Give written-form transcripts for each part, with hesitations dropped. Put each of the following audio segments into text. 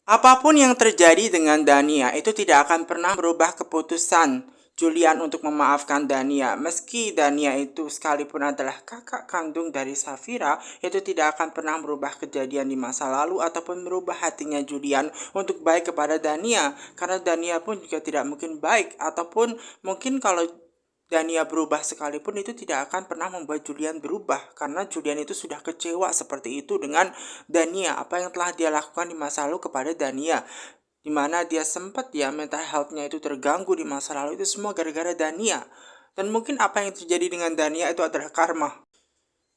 Apapun yang terjadi dengan Dania itu tidak akan pernah merubah keputusan Julian untuk memaafkan Dania. Meski Dania itu sekalipun adalah kakak kandung dari Safira, itu tidak akan pernah merubah kejadian di masa lalu ataupun merubah hatinya Julian untuk baik kepada Dania. Karena Dania pun juga tidak mungkin baik, ataupun mungkin kalau Dania berubah sekalipun itu tidak akan pernah membuat Julian berubah, karena Julian itu sudah kecewa seperti itu dengan Dania, apa yang telah dia lakukan di masa lalu kepada Dania, di mana dia sempat ya mental health-nya itu terganggu di masa lalu. Itu semua gara-gara Dania. Dan mungkin apa yang terjadi dengan Dania itu adalah karma.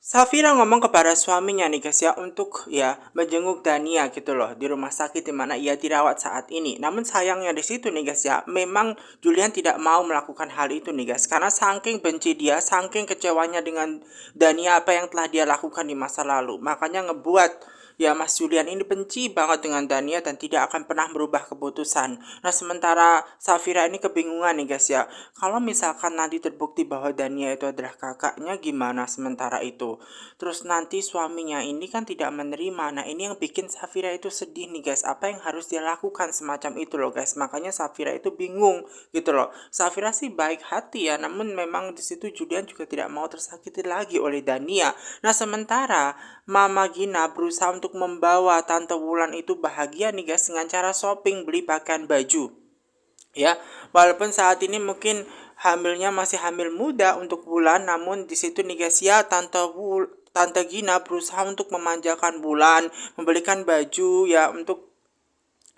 Safira ngomong kepada suaminya nih guys ya, untuk ya menjenguk Dania gitu loh di rumah sakit di mana ia dirawat saat ini. Namun sayangnya di situ nih guys ya, memang Julian tidak mau melakukan hal itu nih guys, karena saking benci dia, saking kecewanya dengan Dania apa yang telah dia lakukan di masa lalu. Makanya ngebuat ya Mas Julian ini benci banget dengan Dania dan tidak akan pernah merubah keputusan. Nah sementara Safira ini kebingungan nih guys ya. Kalau misalkan nanti terbukti bahwa Dania itu adalah kakaknya gimana sementara itu. Terus nanti suaminya ini kan tidak menerima. Nah ini yang bikin Safira itu sedih nih guys. Apa yang harus dia lakukan semacam itu loh guys. Makanya Safira itu bingung gitu loh. Safira sih baik hati ya. Namun memang di situ Julian juga tidak mau tersakiti lagi oleh Dania. Nah sementara Mama Gina berusaha untuk membawa Tante Wulan itu bahagia nih guys dengan cara shopping, beli pakaian baju. Ya, walaupun saat ini mungkin hamilnya masih hamil muda untuk Wulan, namun di situ nih guys ya Tante Gina berusaha untuk memanjakan Wulan, membelikan baju ya untuk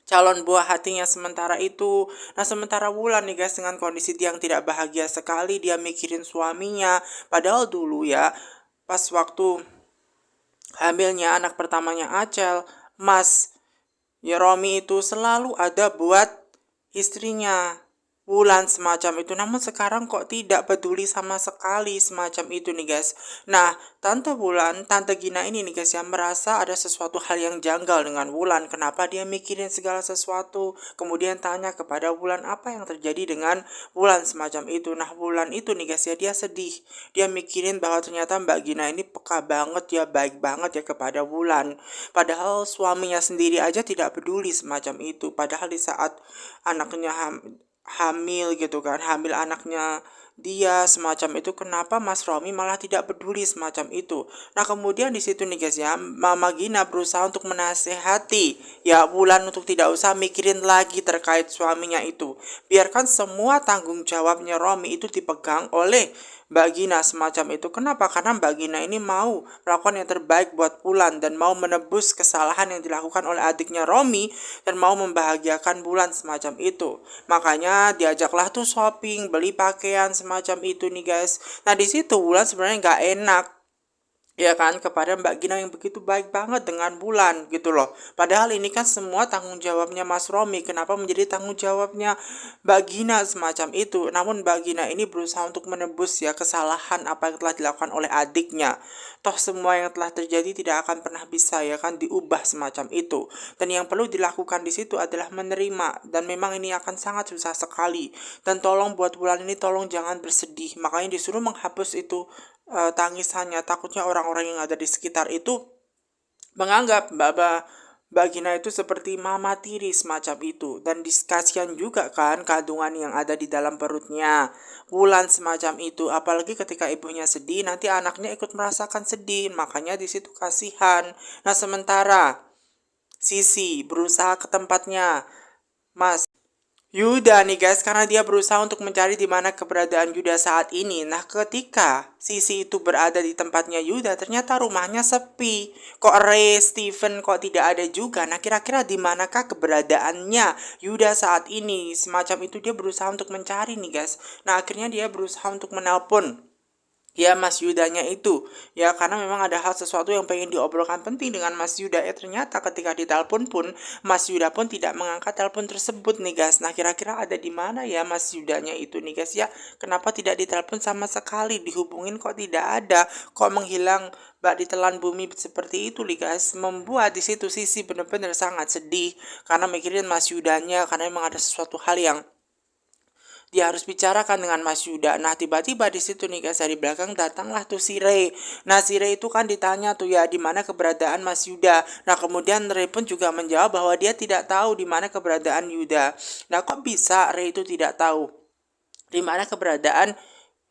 calon buah hatinya sementara itu. Nah sementara Wulan nih guys dengan kondisi yang tidak bahagia sekali, dia mikirin suaminya. Padahal dulu ya pas waktu hamilnya anak pertamanya Acel, Mas Yeromi itu selalu ada buat istrinya Wulan semacam itu. Namun sekarang kok tidak peduli sama sekali semacam itu nih guys. Nah Tante Wulan, Tante Gina ini nih guys yang merasa ada sesuatu hal yang janggal dengan Wulan. Kenapa dia mikirin segala sesuatu. Kemudian tanya kepada Wulan apa yang terjadi dengan Wulan semacam itu. Nah Wulan itu nih guys ya dia sedih. Dia mikirin bahwa ternyata Mbak Gina ini peka banget ya, baik banget ya kepada Wulan. Padahal suaminya sendiri aja tidak peduli semacam itu. Padahal di saat anaknya hamil gitu kan, hamil anaknya dia semacam itu, kenapa Mas Romi malah tidak peduli semacam itu. Nah kemudian di situ nih guys ya, Mama Gina berusaha untuk menasehati ya Wulan untuk tidak usah mikirin lagi terkait suaminya itu. Biarkan semua tanggung jawabnya Romi itu dipegang oleh Mbak Gina semacam itu. Kenapa? Karena Mbak Gina ini mau melakukan yang terbaik buat Wulan dan mau menebus kesalahan yang dilakukan oleh adiknya Romi dan mau membahagiakan Wulan semacam itu. Makanya diajaklah tuh shopping, beli pakaian semacam itu nih guys. Nah di situ Wulan sebenarnya nggak enak ya kan kepada Mbak Gina yang begitu baik banget dengan Wulan gitu loh. Padahal ini kan semua tanggung jawabnya Mas Romi. Kenapa menjadi tanggung jawabnya Mbak Gina semacam itu? Namun Mbak Gina ini berusaha untuk menebus ya kesalahan apa yang telah dilakukan oleh adiknya. Toh semua yang telah terjadi tidak akan pernah bisa ya kan diubah semacam itu. Dan yang perlu dilakukan di situ adalah menerima, dan memang ini akan sangat susah sekali. Dan tolong buat Wulan ini tolong jangan bersedih. Makanya disuruh menghapus itu tangisannya. Takutnya orang-orang yang ada di sekitar itu menganggap Mbak Gina itu seperti mama tiri semacam itu. Dan kasihan juga kan kandungan yang ada di dalam perutnya Wulan semacam itu. Apalagi ketika ibunya sedih, nanti anaknya ikut merasakan sedih. Makanya di situ kasihan. Nah sementara Sisi berusaha ke tempatnya Mas Yuda nih guys, karena dia berusaha untuk mencari di mana keberadaan Yuda saat ini. Nah, ketika Sisi itu berada di tempatnya Yuda, ternyata rumahnya sepi. Kok Ray, Steven kok tidak ada juga? Nah, kira-kira di manakah keberadaannya Yuda saat ini? Semacam itu dia berusaha untuk mencari nih guys. Nah, akhirnya dia berusaha untuk menelpon ya Mas Yudanya itu ya, karena memang ada hal sesuatu yang pengen diobrolkan penting dengan Mas Yuda. Ya ternyata ketika ditelepon pun Mas Yuda pun tidak mengangkat telepon tersebut nih guys. Nah kira-kira ada di mana ya Mas Yudanya itu nih guys ya, kenapa tidak ditelepon sama sekali, dihubungin kok tidak ada, kok menghilang bak ditelan bumi seperti itu nih guys. Membuat di situ Sisi benar-benar sangat sedih karena mikirin Mas Yudanya, karena memang ada sesuatu hal yang dia harus bicarakan dengan Mas Yuda. Nah, tiba-tiba di situ nih guys, dari belakang datanglah tuh si Ray. Nah, si Ray itu kan ditanya tuh ya di mana keberadaan Mas Yuda. Nah, kemudian Ray pun juga menjawab bahwa dia tidak tahu di mana keberadaan Yuda. Nah, kok bisa Ray itu tidak tahu di mana keberadaan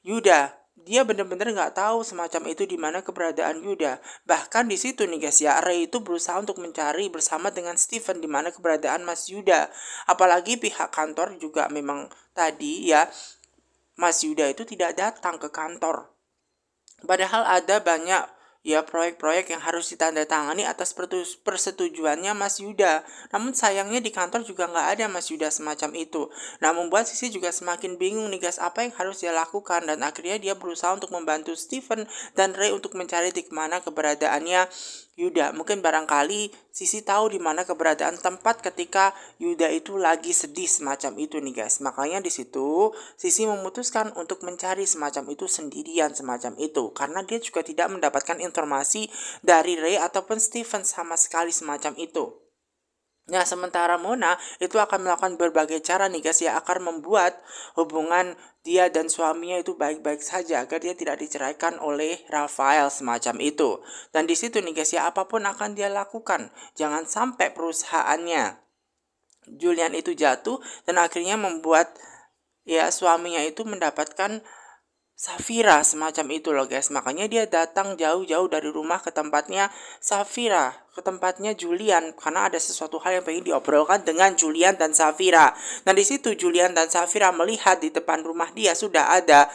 Yuda? Dia benar-benar nggak tahu semacam itu di mana keberadaan Yuda. Bahkan di situ nih guys ya, Ray itu berusaha untuk mencari bersama dengan Steven di mana keberadaan Mas Yuda. Apalagi pihak kantor juga memang tadi ya, Mas Yuda itu tidak datang ke kantor. Padahal ada banyak ya proyek-proyek yang harus ditandatangani atas persetujuannya Mas Yuda. Namun sayangnya di kantor juga nggak ada Mas Yuda semacam itu. Nah, membuat Sisi juga semakin bingung nih guys, apa yang harus dia lakukan. Dan akhirnya dia berusaha untuk membantu Steven dan Ray untuk mencari di mana keberadaannya Yuda. Mungkin barangkali Sisi tahu di mana keberadaan tempat ketika Yuda itu lagi sedih semacam itu nih guys. Makanya di situ Sisi memutuskan untuk mencari semacam itu sendirian semacam itu, karena dia juga tidak mendapatkan informasi dari Ray ataupun Steven sama sekali semacam itu. Nah, sementara Mona itu akan melakukan berbagai cara nih guys ya, akan membuat hubungan dia dan suaminya itu baik-baik saja agar dia tidak diceraikan oleh Rafael semacam itu. Dan di situ nih guys ya, apapun akan dia lakukan, jangan sampai perusahaannya Julian itu jatuh dan akhirnya membuat ya suaminya itu mendapatkan Safira semacam itu loh guys. Makanya dia datang jauh-jauh dari rumah ke tempatnya Safira, ke tempatnya Julian, karena ada sesuatu hal yang pengen diobrolkan dengan Julian dan Safira. Nah, di situ Julian dan Safira melihat di depan rumah dia sudah ada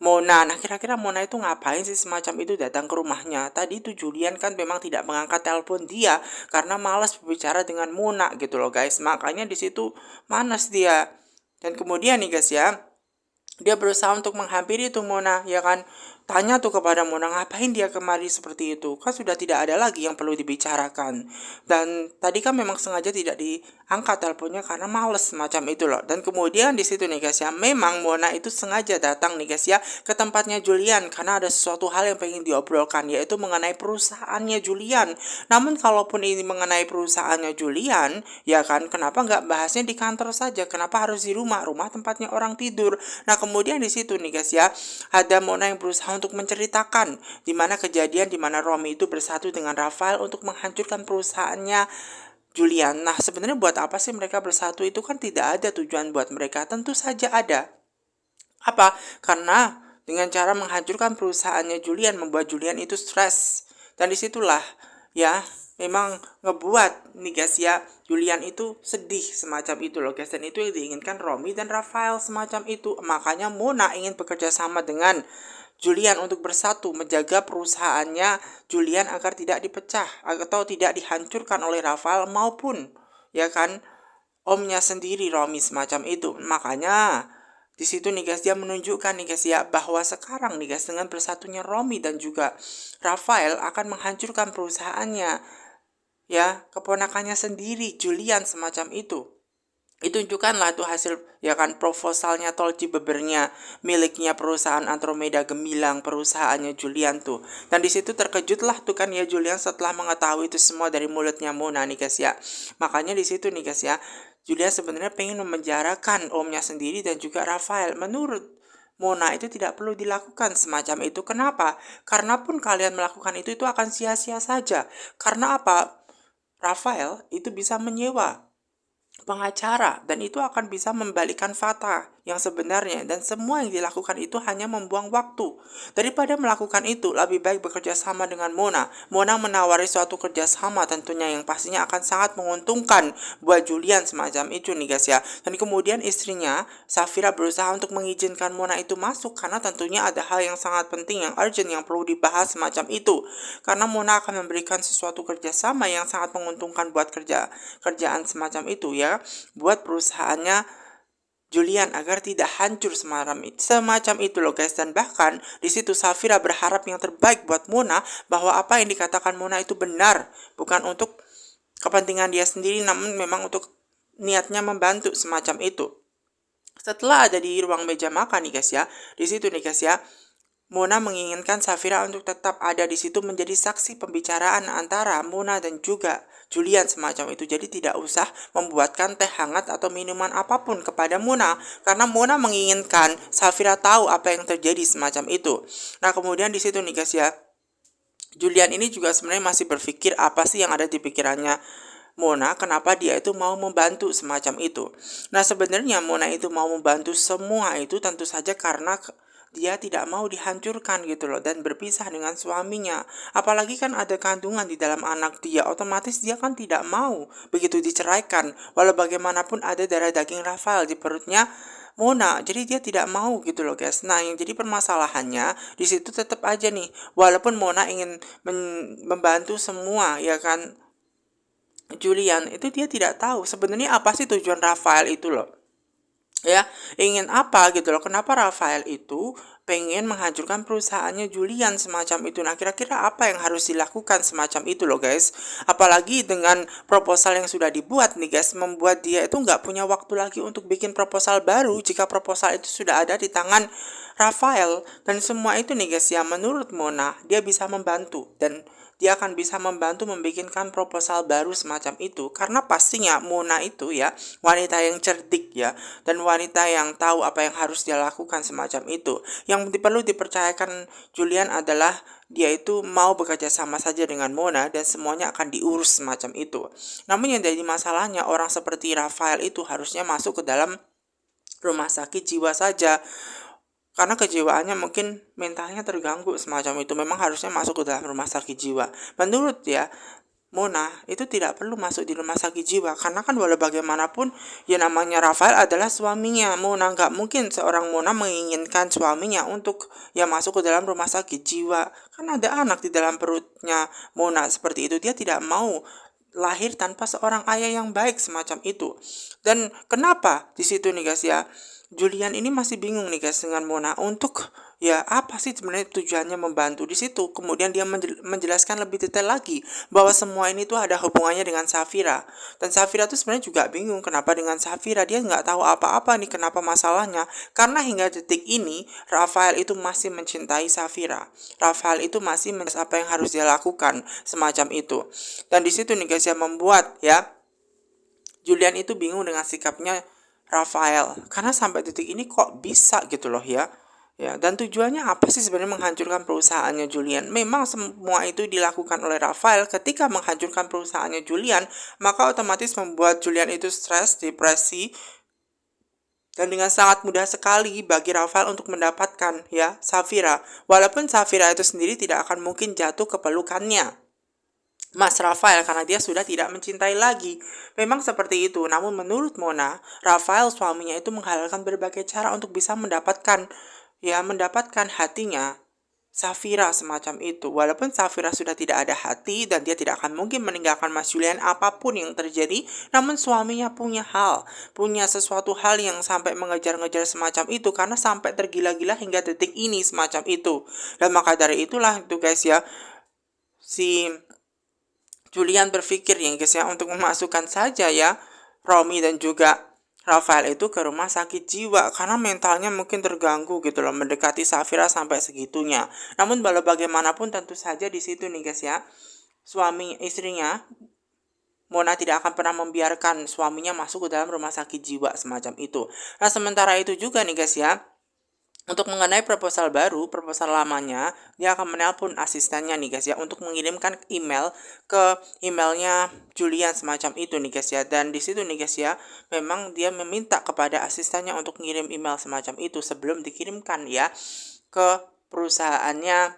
Mona. Nah, kira-kira Mona itu ngapain sih semacam itu datang ke rumahnya? Tadi itu Julian kan memang tidak mengangkat telepon dia karena malas berbicara dengan Mona gitu loh guys. Makanya di situ manas dia. Dan kemudian nih guys ya, dia berusaha untuk menghampiri tuh Mona, ya kan? Tanya tuh kepada Mona, ngapain dia kemari seperti itu? Kan sudah tidak ada lagi yang perlu dibicarakan. Dan tadi kan memang sengaja tidak diangkat teleponnya karena males semacam itu loh. Dan kemudian di situ nih guys ya, memang Mona itu sengaja datang nih guys ya ke tempatnya Julian karena ada sesuatu hal yang pengen diobrolkan, yaitu mengenai perusahaannya Julian. Namun kalaupun ini mengenai perusahaannya Julian, ya kan, kenapa nggak bahasnya di kantor saja? Kenapa harus di rumah? Rumah tempatnya orang tidur. Nah, kemudian di situ nih guys ya, ada Mona yang berusaha untuk menceritakan di mana kejadian di mana Romi itu bersatu dengan Rafael untuk menghancurkan perusahaannya Julian. Nah, sebenarnya buat apa sih mereka bersatu? Itu kan tidak ada tujuan buat mereka. Tentu saja ada. Apa? Karena dengan cara menghancurkan perusahaannya Julian membuat Julian itu stres. Dan disitulah ya memang ngebuat nih guys ya, Julian itu sedih semacam itu loh guys. Dan itu yang diinginkan Romi dan Rafael semacam itu. Makanya Mona ingin bekerja sama dengan Julian untuk bersatu menjaga perusahaannya Julian agar tidak dipecah atau tidak dihancurkan oleh Rafael maupun ya kan omnya sendiri Romi semacam itu. Makanya di situ nih guys dia menunjukkan nih guys ya bahwa sekarang nih guys dengan bersatunya Romi dan juga Rafael akan menghancurkan perusahaannya ya keponakannya sendiri Julian semacam itu. Itu tunjukkanlah tuh hasil ya kan proposalnya tol Cibebernya miliknya perusahaan Andromeda Gemilang, perusahaannya Julian tuh. Dan di situ terkejutlah tuh kan ya Julian setelah mengetahui itu semua dari mulutnya Mona nih guys ya. Makanya di situ nih guys ya, Julian sebenarnya pengen memenjarakan omnya sendiri dan juga Rafael. Menurut Mona itu tidak perlu dilakukan semacam itu. Kenapa? Karena pun kalian melakukan itu akan sia-sia saja. Karena apa? Rafael itu bisa menyewa pengacara dan itu akan bisa membalikan fakta yang sebenarnya, dan semua yang dilakukan itu hanya membuang waktu. Daripada melakukan itu, lebih baik bekerja sama dengan Mona. Mona menawari suatu kerjasama tentunya yang pastinya akan sangat menguntungkan buat Julian semacam itu nih guys ya. Dan kemudian istrinya Safira berusaha untuk mengizinkan Mona itu masuk karena tentunya ada hal yang sangat penting yang urgent yang perlu dibahas semacam itu. Karena Mona akan memberikan sesuatu kerjasama yang sangat menguntungkan buat kerjaan semacam itu ya, buat perusahaannya Julian agar tidak hancur semacam itu loh guys. Dan bahkan di situ Safira berharap yang terbaik buat Mona, bahwa apa yang dikatakan Mona itu benar, bukan untuk kepentingan dia sendiri namun memang untuk niatnya membantu semacam itu. Setelah ada di ruang meja makan nih guys ya, di situ nih guys ya, Mona menginginkan Safira untuk tetap ada di situ menjadi saksi pembicaraan antara Mona dan juga Julian semacam itu. Jadi tidak usah membuatkan teh hangat atau minuman apapun kepada Mona karena Mona menginginkan Safira tahu apa yang terjadi semacam itu. Nah, kemudian di situ nih guys ya. Julian ini juga sebenarnya masih berpikir apa sih yang ada di pikirannya Mona, kenapa dia itu mau membantu semacam itu. Nah, sebenarnya Mona itu mau membantu semua itu tentu saja karena dia tidak mau dihancurkan gitu loh dan berpisah dengan suaminya. Apalagi kan ada kandungan di dalam anak dia, otomatis dia kan tidak mau begitu diceraikan. Walau bagaimanapun ada darah daging Rafael di perutnya Mona, jadi dia tidak mau gitu loh guys. Nah, yang jadi permasalahannya di situ tetap aja nih, walaupun Mona ingin membantu semua ya kan Julian, itu dia tidak tahu sebenarnya apa sih tujuan Rafael itu loh. Ya, ingin apa gitu loh. Kenapa Rafael itu pengen menghancurkan perusahaannya Julian semacam itu. Nah, kira-kira apa yang harus dilakukan semacam itu loh guys. Apalagi dengan proposal yang sudah dibuat nih guys, membuat dia itu nggak punya waktu lagi untuk bikin proposal baru jika proposal itu sudah ada di tangan Rafael. Dan semua itu nih guys ya, menurut Mona, dia bisa membantu dan dia akan bisa membantu membikinkan proposal baru semacam itu karena pastinya Mona itu ya wanita yang cerdik ya dan wanita yang tahu apa yang harus dia lakukan semacam itu. Yang perlu dipercayakan Julian adalah dia itu mau bekerja sama saja dengan Mona dan semuanya akan diurus semacam itu. Namun yang jadi masalahnya orang seperti Rafael itu harusnya masuk ke dalam rumah sakit jiwa saja karena kejiwaannya mungkin mentalnya terganggu semacam itu. Memang harusnya masuk ke dalam rumah sakit jiwa. Menurut ya Mona itu tidak perlu masuk di rumah sakit jiwa karena kan walau bagaimanapun ya namanya Rafael adalah suaminya Mona. Nggak mungkin seorang Mona menginginkan suaminya untuk ya masuk ke dalam rumah sakit jiwa. Kan ada anak di dalam perutnya Mona seperti itu. Dia tidak mau lahir tanpa seorang ayah yang baik semacam itu. Dan kenapa di situ nih guys ya, Julian ini masih bingung nih guys dengan Mona untuk ya apa sih sebenarnya tujuannya membantu di situ. Kemudian dia menjelaskan lebih detail lagi bahwa semua ini tuh ada hubungannya dengan Safira. Dan Safira tuh sebenarnya juga bingung kenapa dengan Safira, dia nggak tahu apa-apa nih kenapa masalahnya. Karena hingga detik ini Rafael itu masih mencintai Safira. Rafael itu masih apa yang harus dia lakukan semacam itu. Dan di situ nih guys ya membuat ya Julian itu bingung dengan sikapnya Rafael karena sampai detik ini kok bisa gitu loh ya. Ya, dan tujuannya apa sih sebenarnya menghancurkan perusahaannya Julian? Memang semua itu dilakukan oleh Rafael. Ketika menghancurkan perusahaannya Julian, maka otomatis membuat Julian itu stres, depresi, dan dengan sangat mudah sekali bagi Rafael untuk mendapatkan ya Safira. Walaupun Safira itu sendiri tidak akan mungkin jatuh ke pelukannya Mas Rafael karena dia sudah tidak mencintai lagi. Memang seperti itu, namun menurut Mona, Rafael suaminya itu menghalalkan berbagai cara untuk bisa mendapatkan hatinya Safira semacam itu. Walaupun Safira sudah tidak ada hati dan dia tidak akan mungkin meninggalkan Mas Julian apapun yang terjadi, namun suaminya punya sesuatu hal yang sampai mengejar-ngejar semacam itu karena sampai tergila-gila hingga detik ini semacam itu. Dan maka dari itulah itu guys ya, si Julian berpikir ya guys ya untuk memasukkan saja ya Romi dan juga Rafael itu ke rumah sakit jiwa karena mentalnya mungkin terganggu gitu loh mendekati Safira sampai segitunya. Namun walau bagaimanapun tentu saja di situ nih guys ya suami istrinya Mona tidak akan pernah membiarkan suaminya masuk ke dalam rumah sakit jiwa semacam itu. Nah sementara itu juga nih guys ya untuk mengenai proposal baru, proposal lamanya, dia akan menelpon asistennya nih guys ya untuk mengirimkan email ke emailnya Julian semacam itu nih guys ya. Dan di situ nih guys ya, memang dia meminta kepada asistennya untuk mengirim email semacam itu sebelum dikirimkan ya ke perusahaannya,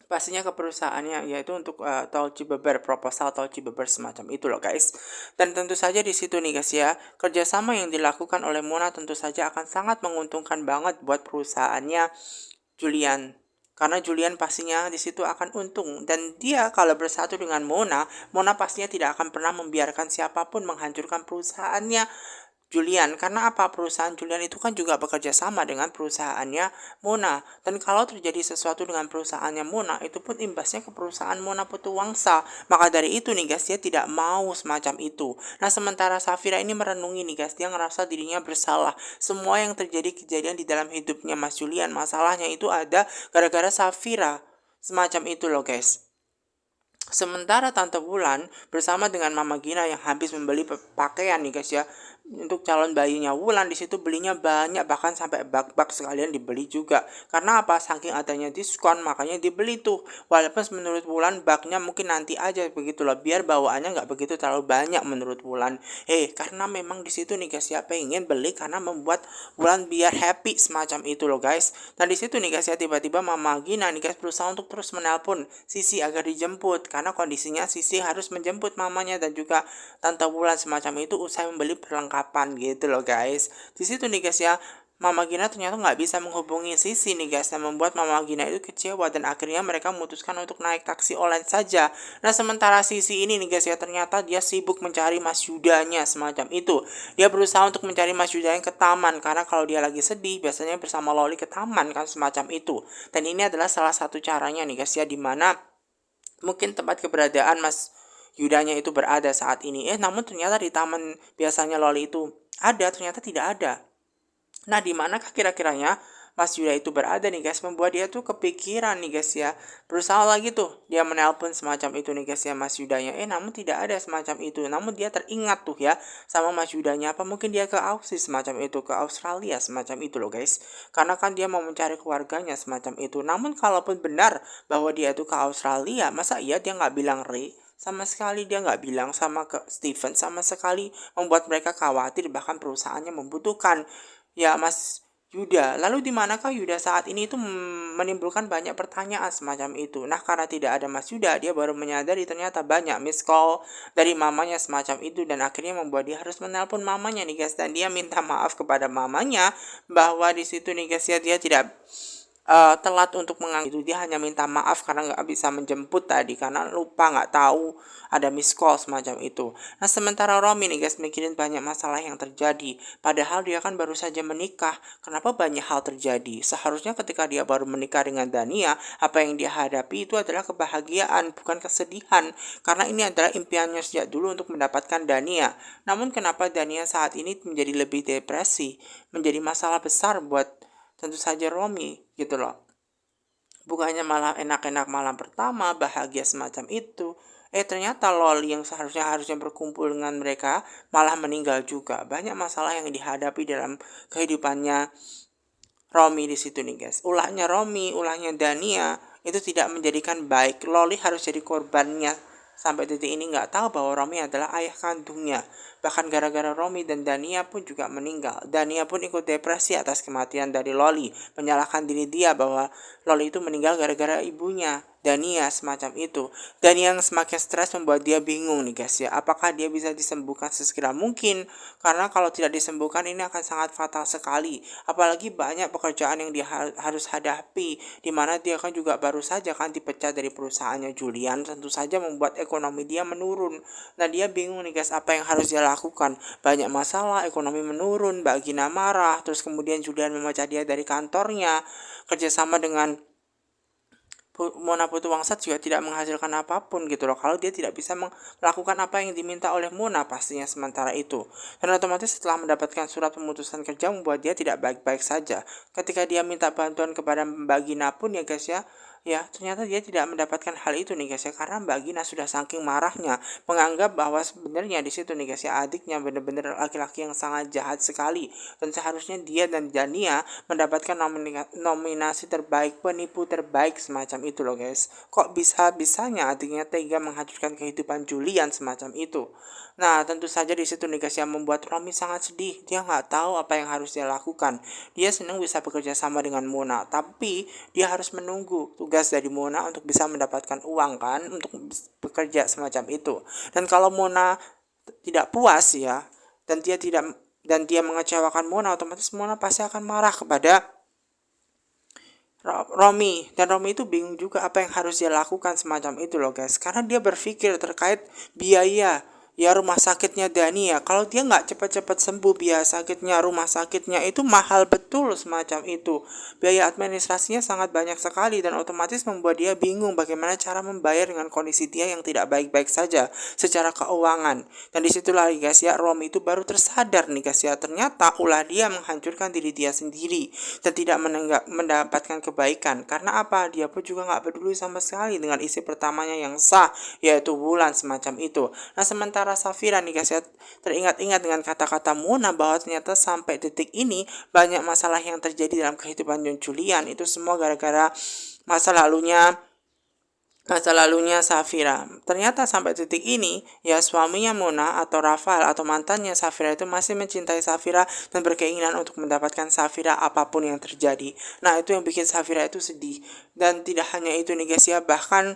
pastinya ke perusahaannya yaitu untuk tol Cibeber, proposal tol Cibeber semacam itu loh guys. Dan tentu saja di situ nih guys ya, kerjasama yang dilakukan oleh Mona tentu saja akan sangat menguntungkan banget buat perusahaannya Julian. Karena Julian pastinya di situ akan untung dan dia kalau bersatu dengan Mona, Mona pastinya tidak akan pernah membiarkan siapapun menghancurkan perusahaannya Julian. Karena apa? Perusahaan Julian itu kan juga bekerja sama dengan perusahaannya Mona. Dan kalau terjadi sesuatu dengan perusahaannya Mona, itu pun imbasnya ke perusahaan Mona Putuwangsa. Maka dari itu nih guys, dia tidak mau semacam itu. Nah, sementara Safira ini merenungi nih guys, dia ngerasa dirinya bersalah. Semua yang terjadi kejadian di dalam hidupnya Mas Julian, masalahnya itu ada gara-gara Safira. Semacam itu loh guys. Sementara Tante Wulan bersama dengan Mama Gina yang habis membeli pakaian nih guys ya, untuk calon bayinya Wulan, di situ belinya banyak, bahkan sampai bak-bak sekalian dibeli juga. Karena apa? Saking adanya diskon makanya dibeli tuh. Walaupun menurut Wulan baknya mungkin nanti aja begitu loh, biar bawaannya nggak begitu terlalu banyak menurut Wulan. Karena memang di situ nih guys ya, pengen beli karena membuat Wulan biar happy semacam itu loh guys. Dan di situ nih guys ya, tiba-tiba Mama Gina nih guys berusaha untuk terus menelpon Sisi agar dijemput, karena kondisinya Sisi harus menjemput mamanya dan juga Tante Wulan semacam itu usai membeli perlengkapan gitu loh guys. Di situ nih guys ya, Mama Gina ternyata nggak bisa menghubungi Sisi nih guys, yang membuat Mama Gina itu kecewa dan akhirnya mereka memutuskan untuk naik taksi online saja. Nah, sementara Sisi ini nih guys ya, ternyata dia sibuk mencari Mas Yudanya semacam itu. Dia berusaha untuk mencari Mas Yudanya ke taman, karena kalau dia lagi sedih biasanya bersama Loli ke taman kan semacam itu. Dan ini adalah salah satu caranya nih guys ya, dimana mungkin tempat keberadaan Mas Yudanya itu berada saat ini. Namun ternyata di taman biasanya Loli itu ada, ternyata tidak ada. Nah, di manakah kira-kiranya Mas Yuda itu berada nih guys, membuat dia tuh kepikiran nih guys ya. Berusaha lagi tuh dia menelpon semacam itu nih guys ya Mas Yudanya. Namun tidak ada semacam itu. Namun dia teringat tuh ya sama Mas Yudanya, apa mungkin dia ke Aussie semacam itu, ke Australia semacam itu loh guys. Karena kan dia mau mencari keluarganya semacam itu. Namun kalaupun benar bahwa dia itu ke Australia, masa iya dia nggak bilang Ray? Sama sekali dia nggak bilang sama ke Steven, sama sekali membuat mereka khawatir, bahkan perusahaannya membutuhkan ya Mas Yuda. Lalu di manakah Yuda saat ini itu menimbulkan banyak pertanyaan semacam itu. Nah, karena tidak ada Mas Yuda, dia baru menyadari ternyata banyak miss call dari mamanya semacam itu, dan akhirnya membuat dia harus menelpon mamanya nih guys, dan dia minta maaf kepada mamanya bahwa di situ nih guys ya, dia tidak telat untuk menganggap itu. Dia hanya minta maaf karena nggak bisa menjemput tadi, karena lupa, nggak tahu ada miss call semacam itu. Nah, sementara Romi nih guys mikirin banyak masalah yang terjadi, padahal dia kan baru saja menikah. Kenapa banyak hal terjadi? Seharusnya ketika dia baru menikah dengan Dania, apa yang dia hadapi itu adalah kebahagiaan, bukan kesedihan, karena ini adalah impiannya sejak dulu untuk mendapatkan Dania. Namun kenapa Dania saat ini menjadi lebih depresi, menjadi masalah besar buat tentu saja Romi gitu loh. Bukannya malah enak-enak malam pertama, bahagia semacam itu. Ternyata Loli yang harusnya berkumpul dengan mereka malah meninggal juga. Banyak masalah yang dihadapi dalam kehidupannya Romi di situ nih guys. Ulahnya Romi, ulahnya Dania itu tidak menjadikan baik. Loli harus jadi korbannya. Sampai detik ini nggak tahu bahwa Romi adalah ayah kandungnya. Bahkan gara-gara Romi dan Dania pun juga meninggal. Dania pun ikut depresi atas kematian dari Loli, menyalahkan diri dia bahwa Loli itu meninggal gara-gara ibunya, Dania semacam itu. Dan yang semakin stres membuat dia bingung nih guys ya, apakah dia bisa disembuhkan sesegera mungkin, karena kalau tidak disembuhkan ini akan sangat fatal sekali. Apalagi banyak pekerjaan yang dia harus hadapi, dimana dia kan juga baru saja kan dipecat dari perusahaannya Julian, tentu saja membuat ekonomi dia menurun. Nah, dia bingung nih guys, apa yang harus dia lakukan. Banyak masalah, ekonomi menurun, Mbak Gina marah, terus kemudian Julian memecat dia dari kantornya, kerjasama dengan Mona Putuwangsat juga tidak menghasilkan apapun gitu loh, kalau dia tidak bisa melakukan apa yang diminta oleh Mona pastinya sementara itu. Dan otomatis setelah mendapatkan surat pemutusan kerja membuat dia tidak baik-baik saja. Ketika dia minta bantuan kepada Mbak Gina pun ya guys ya ternyata dia tidak mendapatkan hal itu nih guys ya, karena Mbak Gina sudah saking marahnya menganggap bahwa sebenarnya di situ nih guys ya, adiknya benar-benar laki-laki yang sangat jahat sekali, dan seharusnya dia dan Dania mendapatkan nominasi terbaik, penipu terbaik semacam itu loh guys. Kok bisa-bisanya adiknya tega menghancurkan kehidupan Julian semacam itu. Nah, tentu saja di situ nih guys yang membuat Romi sangat sedih. Dia nggak tahu apa yang harus dia lakukan. Dia senang bisa bekerja sama dengan Mona, tapi dia harus menunggu tugas dari Mona untuk bisa mendapatkan uang kan, untuk bekerja semacam itu. Dan kalau Mona tidak puas ya, dan dia mengecewakan Mona, otomatis Mona pasti akan marah kepada Romi. Dan Romi itu bingung juga apa yang harus dia lakukan semacam itu loh guys, karena dia berpikir terkait biaya ya rumah sakitnya Dania. Kalau dia nggak cepat-cepat sembuh, biaya sakitnya rumah sakitnya itu mahal betul semacam itu. Biaya administrasinya sangat banyak sekali dan otomatis membuat dia bingung bagaimana cara membayar dengan kondisi dia yang tidak baik-baik saja secara keuangan. Dan disitulah guys ya, Romi itu baru tersadar nih guys ya, ternyata ulah dia menghancurkan diri dia sendiri dan tidak mendapatkan kebaikan. Karena apa? Dia pun juga nggak peduli sama sekali dengan istri pertamanya yang sah, yaitu Wulan semacam itu. Nah sementara Safira nih guys ya, teringat-ingat dengan kata-kata Mona bahwa ternyata sampai detik ini banyak masalah yang terjadi dalam kehidupan Julian itu semua gara-gara masa lalunya Safira. Ternyata sampai detik ini, ya suaminya Mona atau Rafael atau mantannya Safira itu masih mencintai Safira dan berkeinginan untuk mendapatkan Safira apapun yang terjadi. Nah itu yang bikin Safira itu sedih. Dan tidak hanya itu nih guys ya, bahkan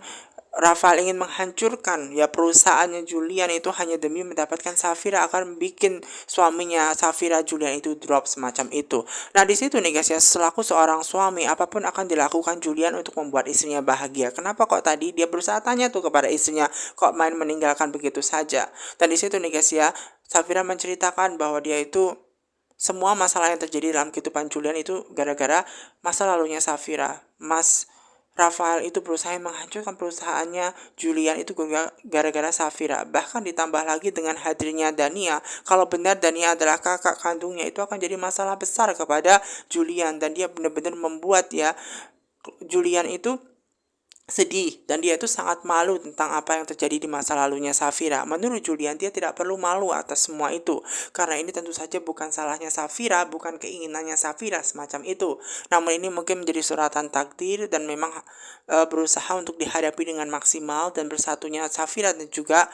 Rafael ingin menghancurkan ya perusahaannya Julian itu hanya demi mendapatkan Safira, akan bikin suaminya Safira Julian itu drop semacam itu. Nah di situ nih guys ya, selaku seorang suami apapun akan dilakukan Julian untuk membuat istrinya bahagia. Kenapa kok tadi dia berusaha tanya tuh kepada istrinya, kok main meninggalkan begitu saja. Dan di situ nih guys ya, Safira menceritakan bahwa dia itu semua masalah yang terjadi dalam kehidupan Julian itu gara-gara masa lalunya Safira. Rafael itu berusaha menghancurkan perusahaannya Julian itu gara-gara Safira. Bahkan ditambah lagi dengan hadirnya Dania. Kalau benar Dania adalah kakak kandungnya, itu akan jadi masalah besar kepada Julian. Dan dia benar-benar membuat ya Julian itu sedih dan dia itu sangat malu tentang apa yang terjadi di masa lalunya Safira. Menurut Julian, dia tidak perlu malu atas semua itu karena ini tentu saja bukan salahnya Safira, bukan keinginannya Safira semacam itu. Namun ini mungkin menjadi suratan takdir dan memang berusaha untuk dihadapi dengan maksimal, dan bersatunya Safira dan juga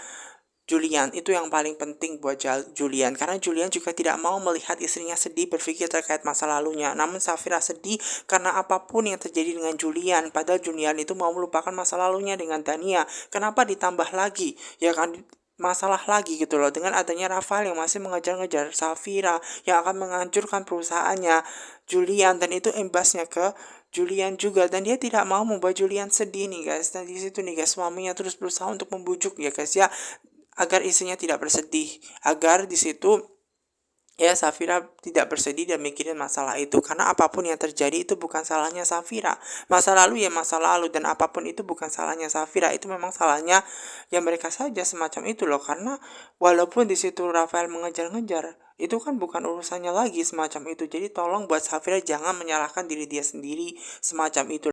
Julian itu yang paling penting buat Julian, karena Julian juga tidak mau melihat istrinya sedih berpikir terkait masa lalunya. Namun Safira sedih karena apapun yang terjadi dengan Julian, padahal Julian itu mau melupakan masa lalunya dengan Dania. Kenapa ditambah lagi? Ya kan masalah lagi gitu loh dengan adanya Rafael yang masih mengejar-ngejar Safira yang akan menghancurkan perusahaannya Julian, dan itu imbasnya ke Julian juga, dan dia tidak mau membuat Julian sedih nih guys. Dan di situ nih guys, suaminya terus berusaha untuk membujuk ya guys ya, agar istrinya tidak bersedih, agar di situ ya Safira tidak bersedih dan mikirin masalah itu. Karena apapun yang terjadi itu bukan salahnya Safira. Masa lalu ya masa lalu, dan apapun itu bukan salahnya Safira, itu memang salahnya ya mereka saja semacam itu loh. Karena walaupun di situ Rafael mengejar-ngejar, itu kan bukan urusannya lagi semacam itu. Jadi tolong buat Safira jangan menyalahkan diri dia sendiri semacam itu.